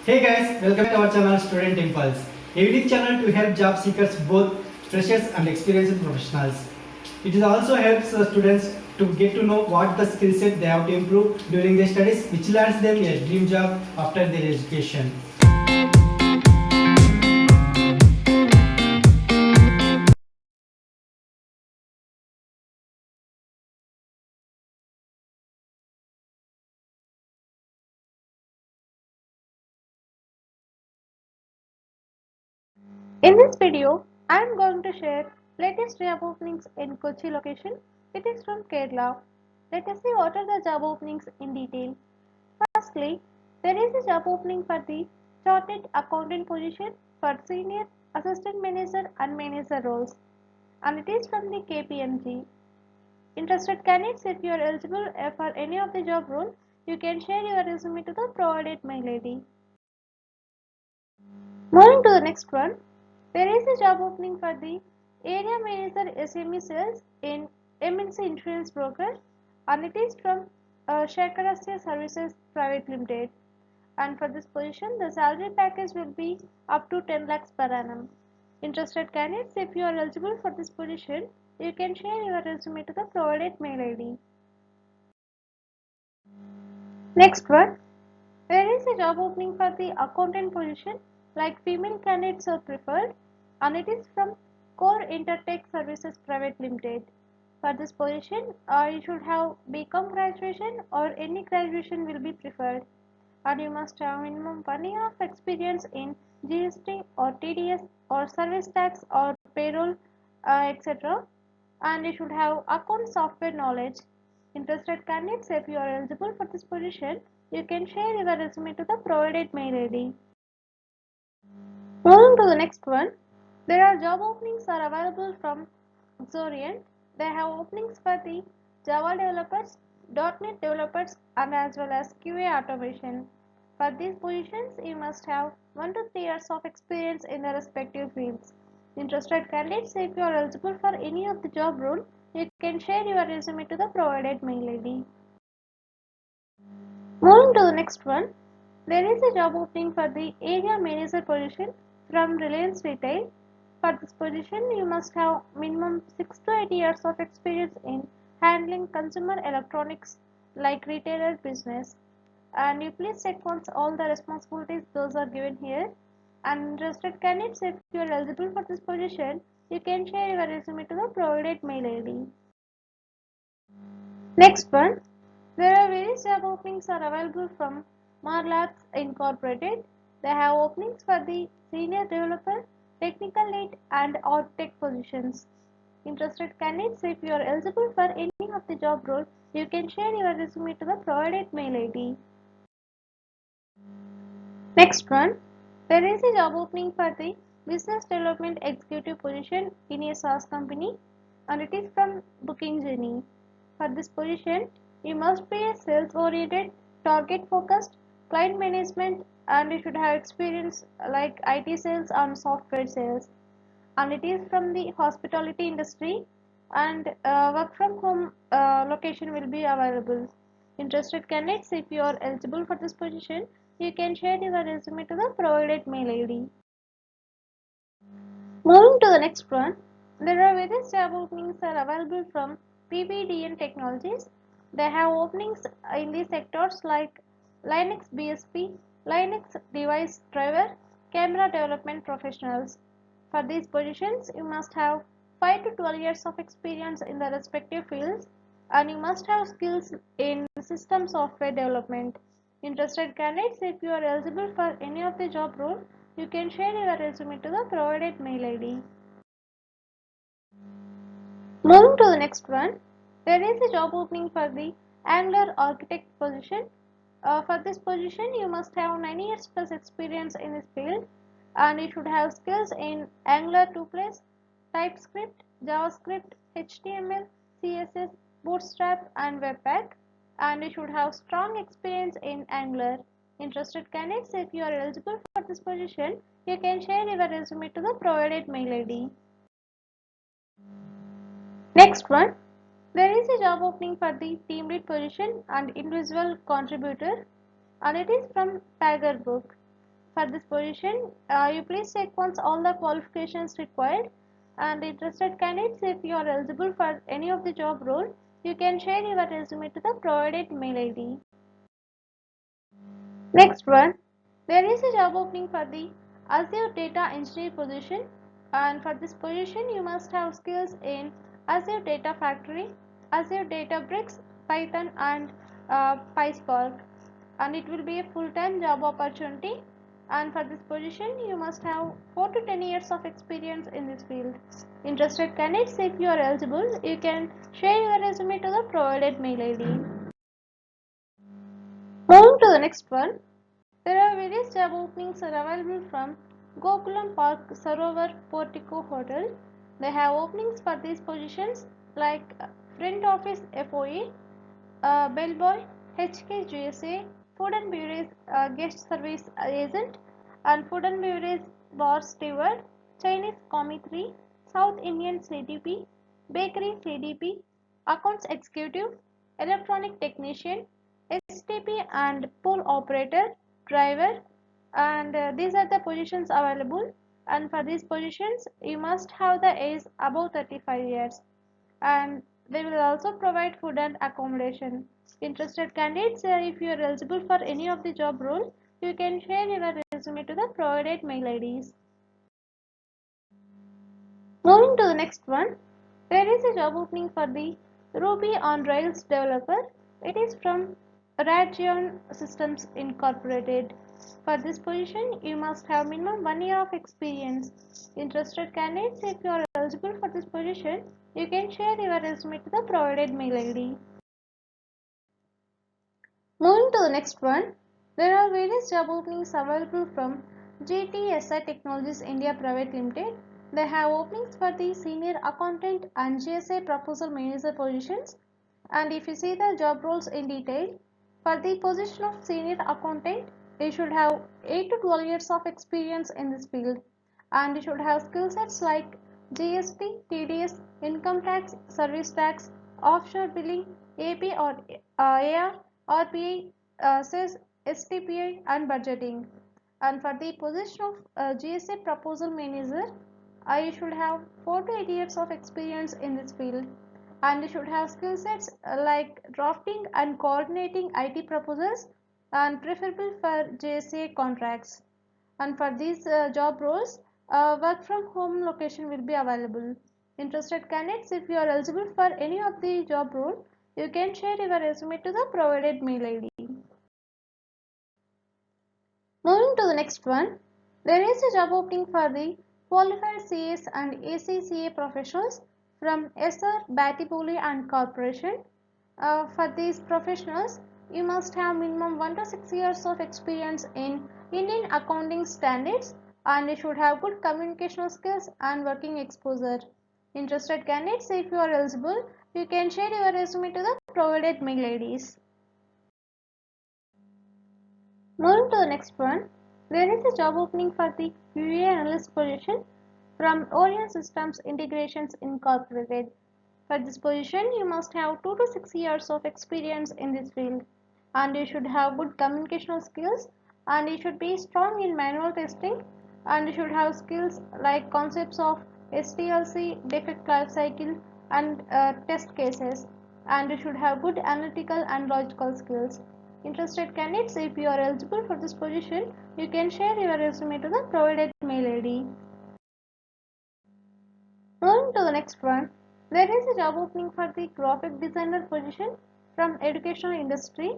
Hey guys, welcome to our channel Student Impulse, a unique channel to help job seekers, both freshers and experienced professionals. It also helps students to get to know what the skill set they have to improve during their studies, which lands them a dream job after their education. In this video, I am going to share latest job openings in Kochi location. It is from Kerala. Let us see what are the job openings in detail. Firstly, there is a job opening for the chartered accountant position for senior, assistant manager and manager roles, and it is from the KPMG. Interested candidates, if you are eligible for any of the job role, you can share your resume to the provided mail ID. Moving to the next one, there is a job opening for the area manager SME sales in MNC Insurance Broker, and it is from Shekarasya Services Private Limited. And for this position, the salary package will be up to 10 lakhs per annum. Interested candidates, if you are eligible for this position, you can share your resume to the provided mail ID. Next one, there is a job opening for the accountant position, like female candidates are preferred, and it is from Core Intertech Services Private Limited. For this position, you should have BCom graduation or any graduation will be preferred, and you must have minimum 1 year of experience in GST or TDS or service tax or payroll, etc. And you should have account software knowledge. Interested candidates, if you are eligible for this position, you can share your resume to the provided mail ID. Moving to the next one, there are job openings are available from Xorian. They have openings for the Java developers, .NET developers, and as well as QA automation. For these positions, you must have 1 to 3 years of experience in the respective fields. Interested candidates, if you are eligible for any of the job role, you can share your resume to the provided mail ID. Moving to the next one, there is a job opening for the area manager position from Reliance Retail. For this position, you must have minimum 6 to 8 years of experience in handling consumer electronics like retailer business. And you please check once all the responsibilities those are given here. And interested candidates, if you are eligible for this position, you can share your resume to the provided mail ID. Next one, there are various job openings are available from Marlabs Incorporated. They have openings for the senior developer, technical lead, and architect positions. Interested candidates, if you are eligible for any of the job roles, you can share your resume to the provided mail ID. Next one, there is a job opening for the business development executive position in a SaaS company, and it is from Booking Journey. For this position, you must be a sales oriented, target focused, client management, and you should have experience like IT sales and software sales. And it is from the hospitality industry, and work from home location will be available. Interested candidates, if you are eligible for this position, you can share your resume to the provided mail ID. Moving to the next one, there are various job openings are available from PBDN Technologies. They have openings in the sectors like Linux BSP, Linux device driver, camera development professionals. For these positions, you must have 5 to 12 years of experience in the respective fields, and you must have skills in system software development. Interested candidates, if you are eligible for any of the job role, you can share your resume to the provided mail ID. Moving to the next one, there is a job opening for the Angular architect position. For this position, you must have 9 years plus experience in this field, and you should have skills in Angular 2 plus, TypeScript, JavaScript, HTML, CSS, Bootstrap, and Webpack, and you should have strong experience in Angular. Interested candidates, if you are eligible for this position, you can share your resume to the provided mail ID. Next one, there is a job opening for the team lead position and individual contributor, and it is from Tiger Book. for this position, you please check once all the qualifications required. And interested candidates, if you are eligible for any of the job role, you can share your resume to the provided mail ID. Next one, there is a job opening for the Azure Data Engineer position, and for this position you must have skills in Azure Data Factory, Azure Databricks, Python and PySpark, and it will be a full-time job opportunity. And for this position you must have 4 to 10 years of experience in this field. Interested candidates, if you are eligible, you can share your resume to the provided mail ID. Moving to the next one, there are various job openings are available from Gokulam Park Sarovar Portico Hotel. They have openings for these positions like front office FOA, bellboy, HKGSA, food and beverage guest service agent, and food and beverage bar steward, Chinese commissary, South Indian CDP, bakery CDP, accounts executive, electronic technician, STP and pool operator, driver, and these are the positions available. And for these positions you must have the age above 35 years, and they will also provide food and accommodation. Interested candidates, if you are eligible for any of the job roles, you can share your resume to the provided mail IDs. Moving to the next one, there is a job opening for the Ruby on Rails developer. It is from Radeon Systems Incorporated. For this position, you must have minimum 1 year of experience. Interested candidates, if you are eligible for this position, you can share your resume to the provided mail ID. Moving to the next one, there are various job openings available from GTSI Technologies India Private Limited. They have openings for the senior accountant and GSA proposal manager positions. And if you see the job roles in detail, for the position of senior accountant, you should have 8 to 12 years of experience in this field, and you should have skill sets like GST, TDS, income tax, service tax, offshore billing, AP or AR, RPI, SES, STPI, and budgeting. And for the position of GSA proposal manager, I should have 4 to 8 years of experience in this field, and you should have skill sets like drafting and coordinating IT proposals, and preferable for JSA contracts. And for these job roles, work from home location will be available. Interested candidates, if you are eligible for any of the job role, you can share your resume to the provided mail ID. Moving to the next one, there is a job opening for the qualified CS and ACCA professionals from SR Batiboli and Corporation. For these professionals, you must have minimum 1 to 6 years of experience in Indian accounting standards, and you should have good communication skills and working exposure. Interested candidates, if you are eligible, you can share your resume to the provided mail IDs. Moving to the next one, there is a job opening for the QA analyst position from Orion Systems Integrations Incorporated. For this position, you must have 2 to 6 years of experience in this field, and you should have good communication skills, and you should be strong in manual testing, and you should have skills like concepts of STLC, defect life cycle, and test cases, and you should have good analytical and logical skills. Interested candidates, if you are eligible for this position, you can share your resume to the provided mail ID. Moving to the next one, there is a job opening for the graphic designer position from educational industry,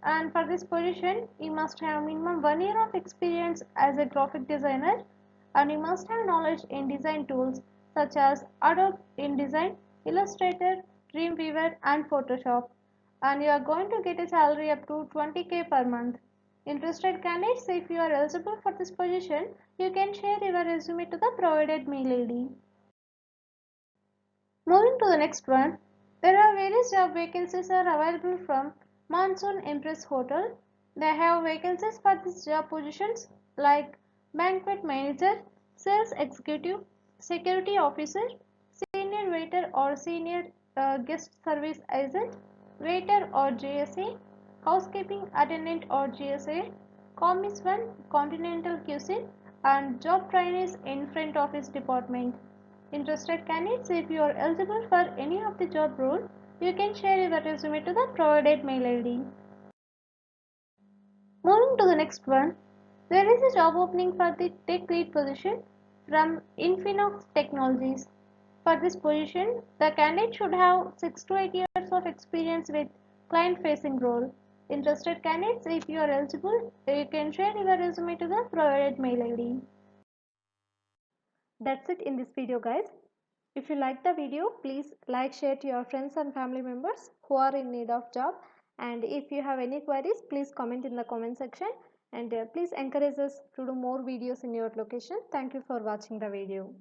and for this position you must have minimum 1 year of experience as a graphic designer, and you must have knowledge in design tools such as Adobe InDesign, Illustrator, Dreamweaver and Photoshop, and you are going to get a salary up to 20k per month. Interested candidates, if you are eligible for this position, you can share your resume to the provided mail ID. Moving to the next one, there are various job vacancies are available from Monsoon Empress Hotel. They have vacancies for these job positions like banquet manager, sales executive, security officer, senior waiter or senior guest service agent, waiter or GSA, housekeeping attendant or GSA, Com is one continental cuisine and job trainees in front office department. Interested candidates, if you are eligible for any of the job role, you can share your resume to the provided mail ID. Moving to the next one, there is a job opening for the tech lead position from Infinox Technologies. For this position, the candidate should have 6 to 8 years of experience with client-facing role. Interested candidates, if you are eligible, you can share your resume to the provided mail ID. That's it in this video, guys. If you like the video, please like, share to your friends and family members who are in need of job. And if you have any queries, please comment in the comment section. And please encourage us to do more videos in your location. Thank you for watching the video.